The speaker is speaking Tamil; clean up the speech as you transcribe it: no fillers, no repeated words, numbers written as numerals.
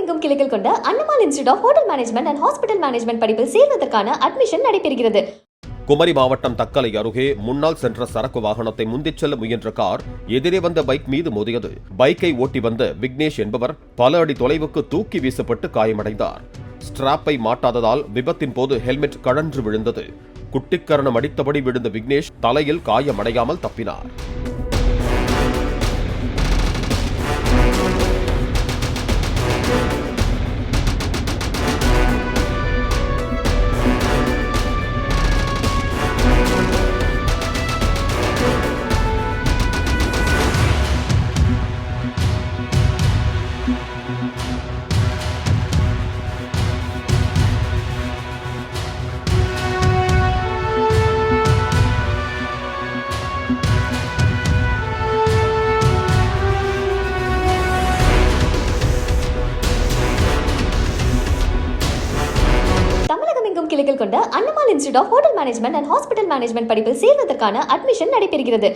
தமிழகமெங்கும் கிளைகள் கொண்ட Annamalai institute of hotel management and hospital management படிப்பில் சேர்வதற்கான அட்மிஷன் நடைபெறுகிறது. குமரி மாவட்டம் தக்கலை அருகே முன்னால் சென்ற சரக்கு வாகனத்தை முந்திச் செல்ல முயன்ற கார் எதிரே வந்த பைக் மீது மோதியது. பைக்கை ஓட்டி வந்த விக்னேஷ் என்பவர் பல அடி தொலைவுக்கு தூக்கி வீசப்பட்டு காயமடைந்தார். ஸ்டிராப்பை மாட்டாததால் விபத்தின் போது ஹெல்மெட் கழன்று விழுந்தது. குட்டிக்கரணம் அடித்தபடி விழுந்த விக்னேஷ் தலையில் காயமடையாமல் தப்பினார். தமிழகமெங்கும் கிளைகள் கொண்ட Annamalai institute of hotel management and hospital management படிப்பில் சேர்வதற்கான அட்மிஷன் நடைபெறுகிறது.